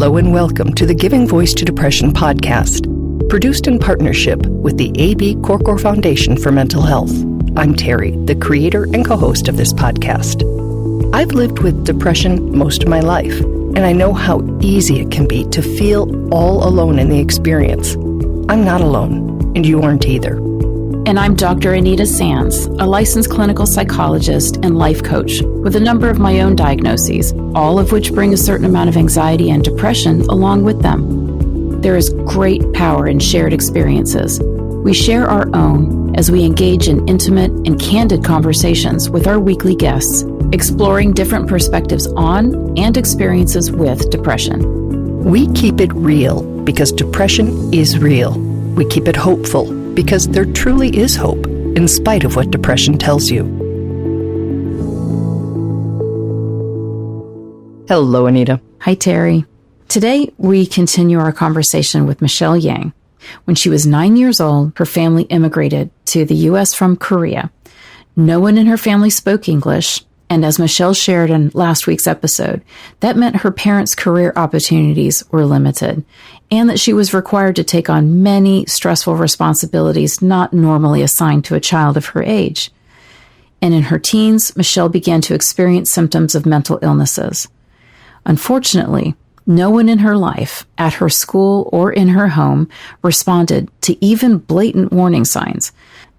Hello and welcome to the Giving Voice to Depression podcast, produced in partnership with the A.B. Korkor Foundation for Mental Health. I'm Terry, the creator and co-host of this podcast. I've lived with depression most of my life, and I know how easy it can be to feel all alone in the experience. I'm not alone, and you aren't either. And I'm Dr. Anita Sanz, a licensed clinical psychologist and life coach with a number of my own diagnoses, all of which bring a certain amount of anxiety and depression along with them. There is great power in shared experiences. We share our own as we engage in intimate and candid conversations with our weekly guests, exploring different perspectives on and experiences with depression. We keep it real because depression is real. We keep it hopeful because there truly is hope, in spite of what depression tells you. Hello, Anita. Hi, Terry. Today, we continue our conversation with Michelle Yang. When she was 9 years old, her family immigrated to the U.S. from Korea. No one in her family spoke English, and as Michelle shared in last week's episode, that meant her parents' career opportunities were limited, and that she was required to take on many stressful responsibilities not normally assigned to a child of her age. And in her teens, Michelle began to experience symptoms of mental illnesses. Unfortunately, no one in her life, at her school or in her home, responded to even blatant warning signs,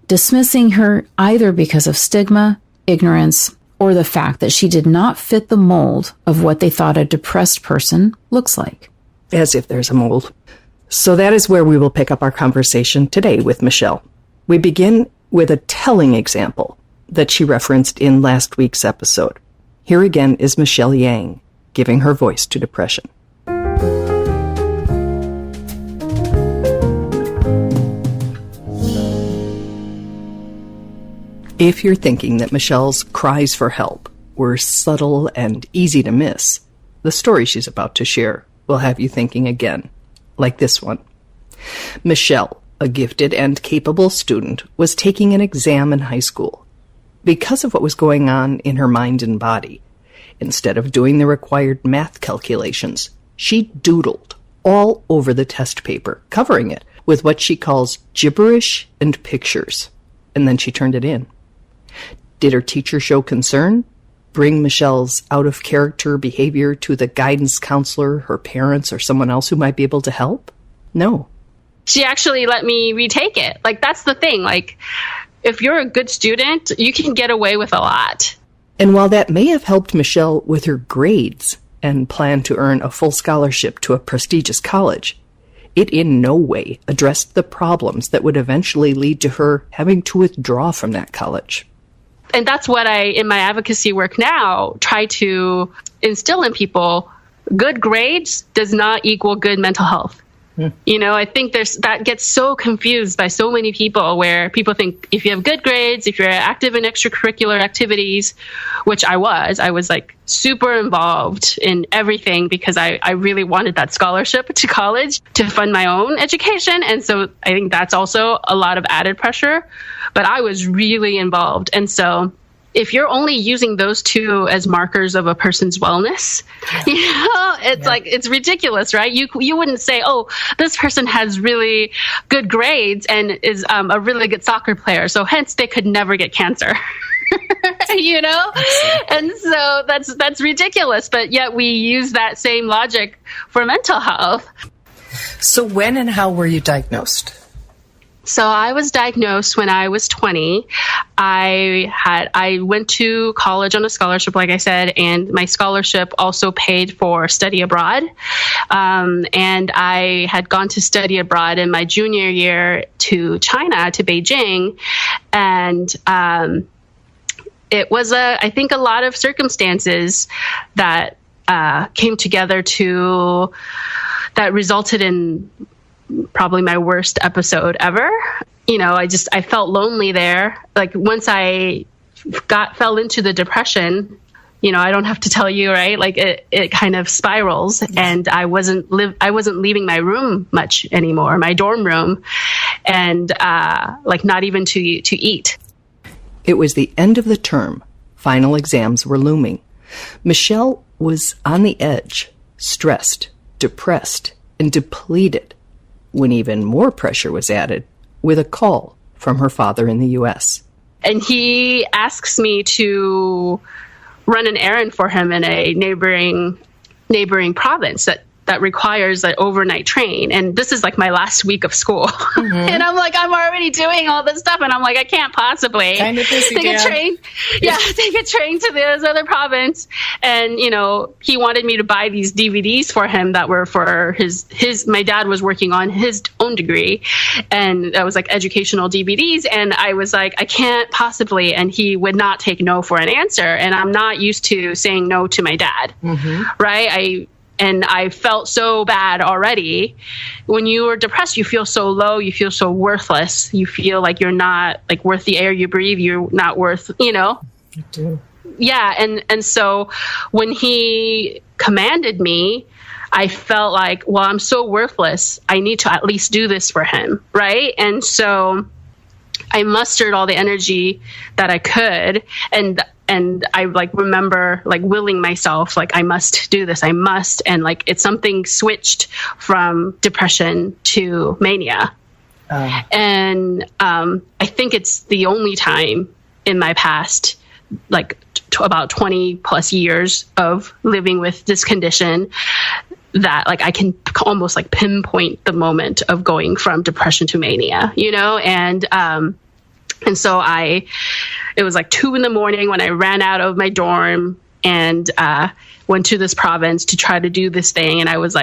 dismissing her either because of stigma, ignorance, or the fact that she did not fit the mold of what they thought a depressed person looks like. As if there's a mold. So that is where we will pick up our conversation today with Michelle. We begin with a telling example that she referenced in last week's episode. Here again is Michelle Yang, giving her voice to depression. If you're thinking that Michelle's cries for help were subtle and easy to miss, the story she's about to share will have you thinking again, like this one. Michelle, a gifted and capable student, was taking an exam in high school. Because of what was going on in her mind and body, instead of doing the required math calculations, she doodled all over the test paper, covering it with what she calls gibberish and pictures, and then she turned it in. Did her teacher show concern? Bring Michelle's out-of-character behavior to the guidance counselor, her parents, or someone else who might be able to help? No. She actually let me retake it. That's the thing. If you're a good student, you can get away with a lot. And while that may have helped Michelle with her grades and plan to earn a full scholarship to a prestigious college, it in no way addressed the problems that would eventually lead to her having to withdraw from that college. And that's what I, in my advocacy work now, try to instill in people. Good grades does not equal good mental health. I think that gets so confused by so many people, where people think if you have good grades, if you're active in extracurricular activities, which I was super involved in everything because I really wanted that scholarship to college to fund my own education. And so I think that's also a lot of added pressure, but I was really involved. And so if you're only using those two as markers of a person's wellness, it's ridiculous, right? You wouldn't say, oh, this person has really good grades and is a really good soccer player, so hence they could never get cancer. And so that's ridiculous, but yet we use that same logic for mental health. So when and how were you diagnosed? So I was diagnosed when I was 20. I went to college on a scholarship, like I said, and my scholarship also paid for study abroad. And I had gone to study abroad in my junior year to China, to Beijing. And it was, I think, a lot of circumstances that came together that resulted in probably my worst episode ever. I felt lonely there. Once I fell into the depression, I don't have to tell you, right? It kind of spirals, and I wasn't leaving my room much anymore, my dorm room, and not even to eat. It was the end of the term. Final exams were looming. Michelle was on the edge, stressed, depressed, and depleted, when even more pressure was added with a call from her father in the U.S. And he asks me to run an errand for him in a neighboring province that requires an overnight train. And this is like my last week of school. Mm-hmm. And I'm like, I'm already doing all this stuff. And I'm like, I can't possibly take a train. Yeah, take a train to this other province. And, he wanted me to buy these DVDs for him that were for my dad was working on his own degree. And that was like educational DVDs. And I was like, I can't possibly. And he would not take no for an answer. And I'm not used to saying no to my dad. Mm-hmm. Right. And I felt so bad already. When you are depressed, you feel so low. You feel so worthless. You feel like you're not like worth the air you breathe. You're not worth, You do. Yeah. And so when he commanded me, I felt like, well, I'm so worthless. I need to at least do this for him. Right. And so I mustered all the energy that I could. And I remember willing myself, I must do this. I must. And it's something switched from depression to mania. And I think it's the only time in my past, about 20 plus years of living with this condition that I can almost pinpoint the moment of going from depression to mania, and so it was 2 a.m. when I ran out of my dorm and went to this province to try to do this thing. And I was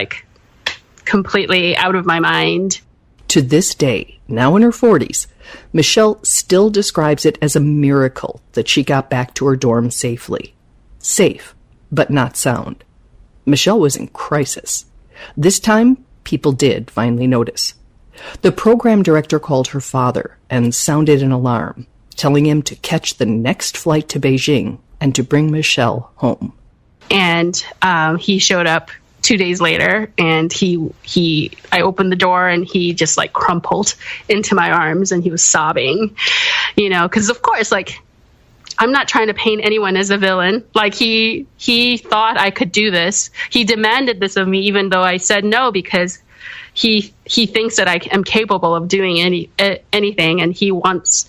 completely out of my mind. To this day, now in her 40s, Michelle still describes it as a miracle that she got back to her dorm safely. Safe, but not sound. Michelle was in crisis. This time, people did finally notice. The program director called her father and sounded an alarm, telling him to catch the next flight to Beijing and to bring Michelle home. And he showed up 2 days later, and I opened the door, and he just crumpled into my arms, and he was sobbing, because of course, I'm not trying to paint anyone as a villain. He thought I could do this. He demanded this of me, even though I said no, because he thinks that I am capable of doing anything, and he wants,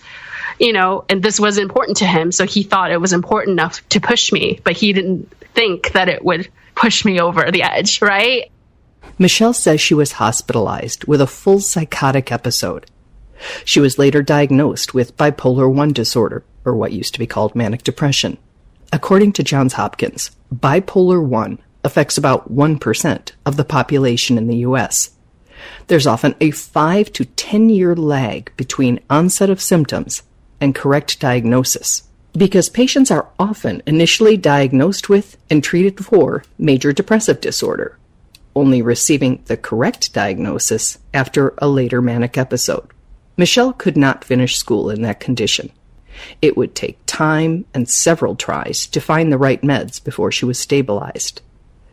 and this was important to him. So he thought it was important enough to push me, but he didn't think that it would push me over the edge, right? Michelle says she was hospitalized with a full psychotic episode. She was later diagnosed with bipolar I disorder, or what used to be called manic depression. According to Johns Hopkins, bipolar I affects about 1% of the population in the U.S. There's often a 5 to 10 year lag between onset of symptoms and correct diagnosis, because patients are often initially diagnosed with and treated for major depressive disorder, only receiving the correct diagnosis after a later manic episode. Michelle could not finish school in that condition. It would take time and several tries to find the right meds before she was stabilized.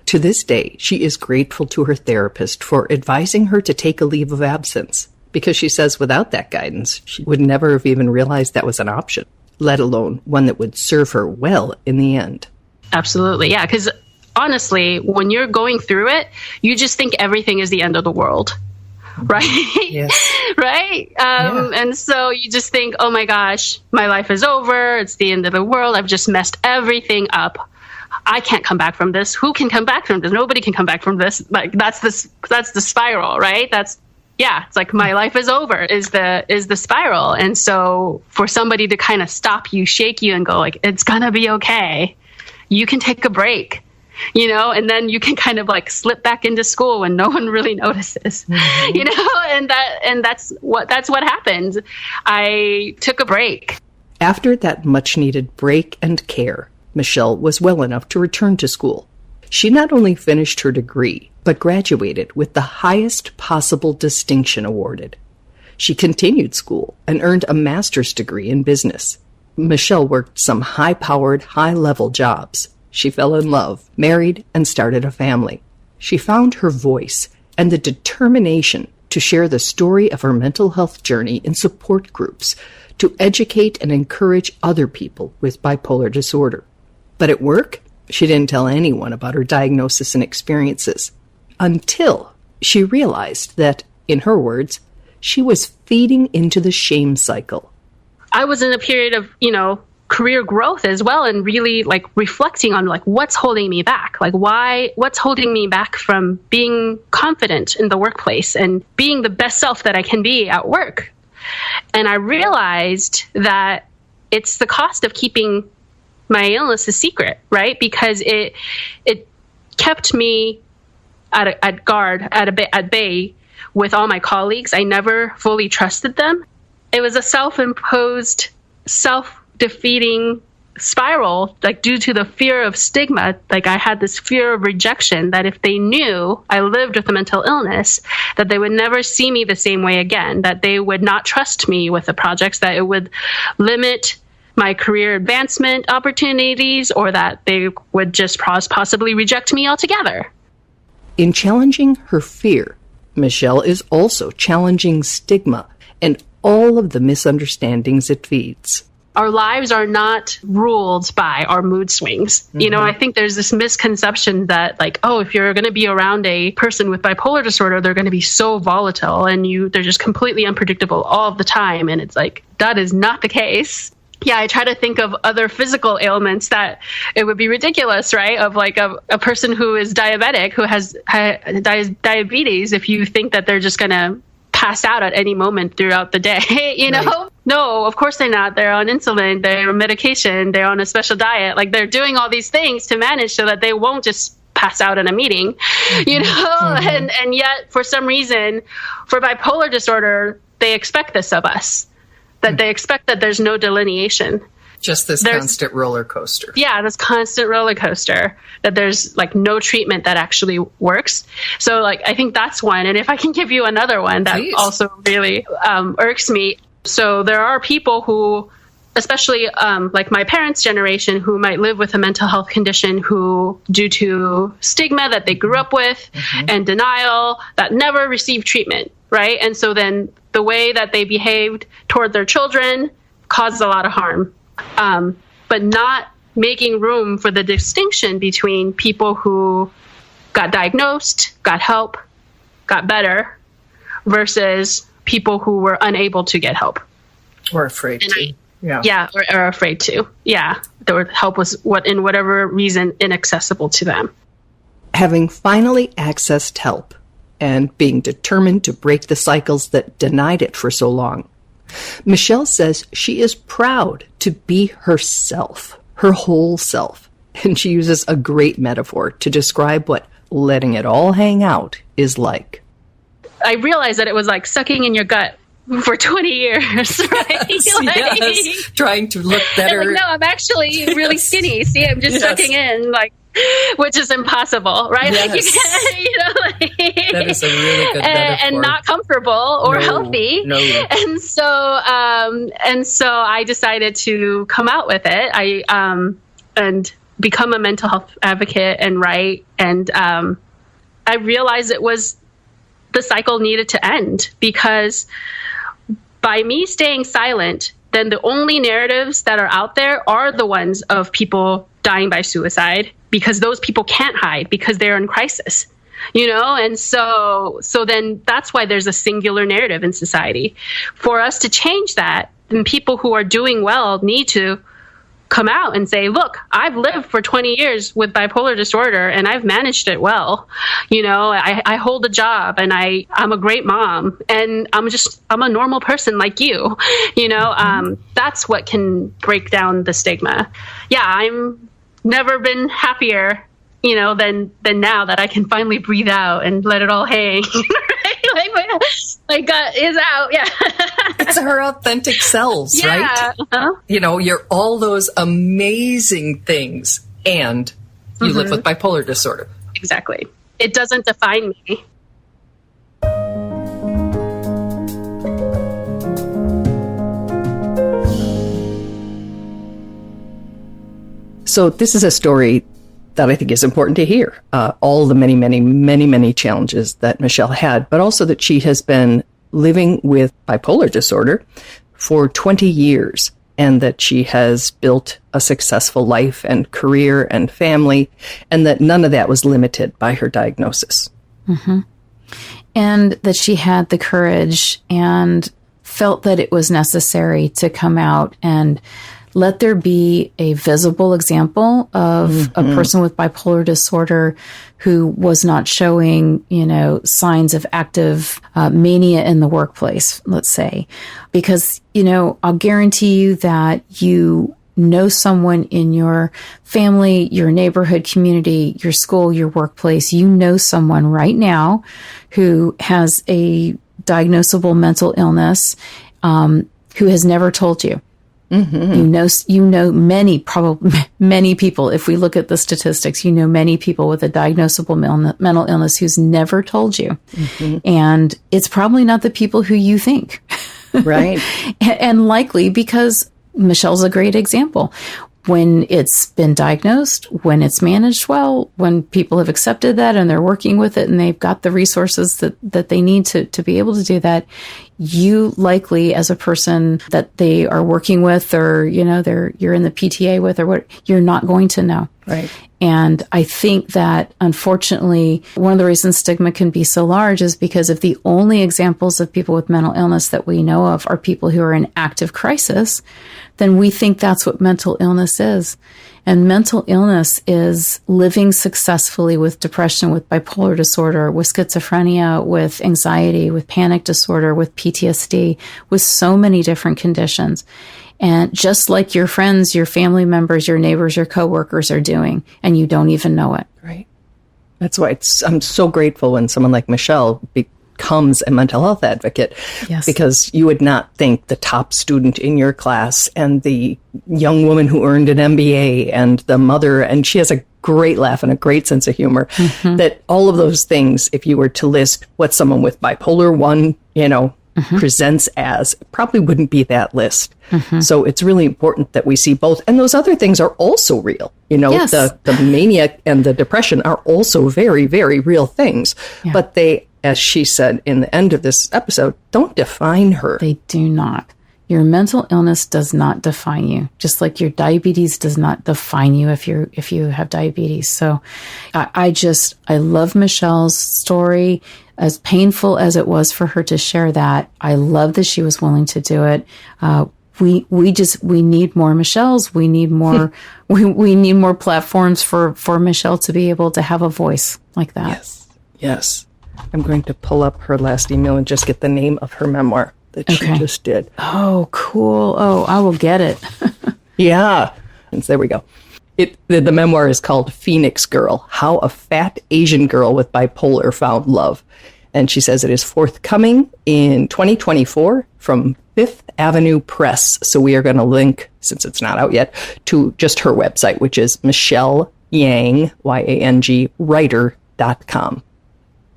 To this day, she is grateful to her therapist for advising her to take a leave of absence, because she says without that guidance, she would never have even realized that was an option, let alone one that would serve her well in the end. Absolutely, yeah, because honestly, when you're going through it, you just think everything is the end of the world. Right? Yes. Right? And so you just think, oh my gosh, my life is over. It's the end of the world. I've just messed everything up. I can't come back from this. Who can come back from this? Nobody can come back from this. That's the spiral, right? It's my life is over is the spiral. And so for somebody to kind of stop you, shake you, and go it's gonna be okay. You can take a break. And then you can kind of slip back into school when no one really notices, mm-hmm. and that's what happened. I took a break. After that much needed break and care, Michelle was well enough to return to school. She not only finished her degree, but graduated with the highest possible distinction awarded. She continued school and earned a master's degree in business. Michelle worked some high-powered, high-level jobs. She fell in love, married, and started a family. She found her voice and the determination to share the story of her mental health journey in support groups to educate and encourage other people with bipolar disorder. But at work, she didn't tell anyone about her diagnosis and experiences. until she realized that, in her words, she was feeding into the shame cycle. I was in a period of, career growth as well, and really reflecting on what's holding me back, what's holding me back from being confident in the workplace and being the best self that I can be at work. And I realized that it's the cost of keeping my illness a secret, right? Because it kept me at bay with all my colleagues. I never fully trusted them. It was a self-imposed, self-defeating spiral, due to the fear of stigma. I had this fear of rejection, that if they knew I lived with a mental illness, that they would never see me the same way again, that they would not trust me with the projects, that it would limit my career advancement opportunities, or that they would just possibly reject me altogether. In challenging her fear, Michelle is also challenging stigma and all of the misunderstandings it feeds. Our lives are not ruled by our mood swings. Mm-hmm. I think there's this misconception that if you're going to be around a person with bipolar disorder, they're going to be so volatile and they're just completely unpredictable all of the time. And it's that is not the case. Yeah, I try to think of other physical ailments that it would be ridiculous, right? Of a person who is diabetic, who has diabetes, if you think that they're just going to pass out at any moment throughout the day, Right. No, of course they're not. They're on insulin, they're on medication, they're on a special diet. They're doing all these things to manage so that they won't just pass out in a meeting, Mm-hmm. And yet for some reason, for bipolar disorder, they expect this of us. That they expect that there's no delineation. Just this constant roller coaster. Yeah, this constant roller coaster, that there's no treatment that actually works. So I think that's one. And if I can give you another one that Please. Also really irks me. So there are people who, especially my parents' generation, who might live with a mental health condition, who, due to stigma that they grew up with mm-hmm. and denial, that never received treatment, right? And so then the way that they behaved toward their children caused a lot of harm, but not making room for the distinction between people who got diagnosed, got help, got better, versus people who were unable to get help. Or afraid to. Or afraid to. Yeah, their help was in whatever reason inaccessible to them. Having finally accessed help and being determined to break the cycles that denied it for so long, Michelle says she is proud to be herself, her whole self. And she uses a great metaphor to describe what letting it all hang out is like. I realized that it was like sucking in your gut for 20 years, right? Yes, trying to look better. No, I'm actually really skinny. See, I'm just sucking in, which is impossible, right? Yes. That is a really good metaphor. And not comfortable or healthy. No. And so I decided to come out with it. And become a mental health advocate and write. And I realized the cycle needed to end, because by me staying silent, then the only narratives that are out there are the ones of people dying by suicide, because those people can't hide because they're in crisis, and so then that's why there's a singular narrative in society. For us to change that, then people who are doing well need to come out and say, look, I've lived for 20 years with bipolar disorder and I've managed it well. I hold a job and I'm a great mom and I'm a normal person like you, that's what can break down the stigma. Yeah. I'm never been happier, than now that I can finally breathe out and let it all hang. Right? My gut is out. Yeah. It's her authentic selves, yeah. Right? Uh-huh. You're all those amazing things, and you live with bipolar disorder. Exactly. It doesn't define me. So this is a story that I think is important to hear. All the many, many, many, many challenges that Michelle had, but also that she has been living with bipolar disorder for 20 years, and that she has built a successful life and career and family, and that none of that was limited by her diagnosis. And that she had the courage and felt that it was necessary to come out and let there be a visible example of a person with bipolar disorder who was not showing, signs of active mania in the workplace, let's say. Because, I'll guarantee you that you know someone in your family, your neighborhood community, your school, your workplace. You know someone right now who has a diagnosable mental illness, who has never told you. You know many people. If we look at the statistics, many people with a diagnosable mental illness who's never told you, and it's probably not the people who you think, right? And likely because Michelle's a great example. When it's been diagnosed, when it's managed well, when people have accepted that and they're working with it and they've got the resources that they need to be able to do that, you likely, as a person that they are working with, or, you're in the PTA with, or what, you're not going to know. Right. And I think that, unfortunately, one of the reasons stigma can be so large is because if the only examples of people with mental illness that we know of are people who are in active crisis, then we think that's what mental illness is. And mental illness is living successfully with depression, with bipolar disorder, with schizophrenia, with anxiety, with panic disorder, with PTSD, with so many different conditions. And just like your friends, your family members, your neighbors, your coworkers are doing, and you don't even know it. Right. That's why I'm so grateful when someone like Michelle becomes a mental health advocate. Yes. Because you would not think the top student in your class and the young woman who earned an MBA and the mother, and she has a great laugh and a great sense of humor, that all of those things, if you were to list what someone with bipolar 1, presents as, probably wouldn't be that list. So it's really important that we see both. And those other things are also real. Yes. The mania and the depression are also very, very real things. Yeah. But they, as she said in the end of this episode, don't define her. They do not. Your mental illness does not define you, just like your diabetes does not define you if you have diabetes. So I love Michelle's story. As painful as it was for her to share that, I love that she was willing to do it. We need more Michelles. We need more, we need more platforms for Michelle to be able to have a voice like that. Yes. I'm going to pull up her last email and just get the name of her memoir that she just did. Oh, cool. Oh, I will get it. Yeah. And there we go. The memoir is called Phoenix Girl, How a Fat Asian Girl with Bipolar Found Love. And she says it is forthcoming in 2024 from Fifth Avenue Press. So we are going to link, since it's not out yet, to just her website, which is Michelle Yang, Yang, writer.com.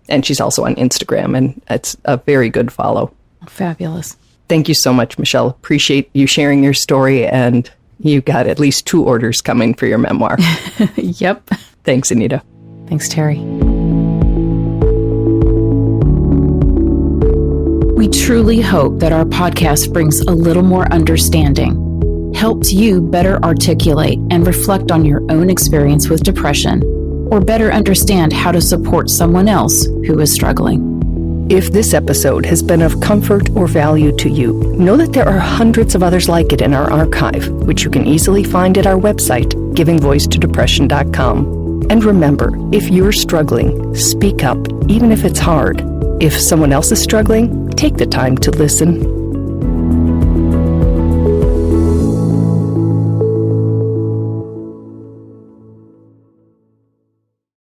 And she's also on Instagram, and it's a very good follow. Fabulous. Thank you so much, Michelle. Appreciate you sharing your story, and you got at least 2 orders coming for your memoir. Yep. Thanks, Anita. Thanks, Terry. We truly hope that our podcast brings a little more understanding, helps you better articulate and reflect on your own experience with depression, or better understand how to support someone else who is struggling. If this episode has been of comfort or value to you, know that there are hundreds of others like it in our archive, which you can easily find at our website, givingvoicetodepression.com. And remember, if you're struggling, speak up, even if it's hard. If someone else is struggling, take the time to listen.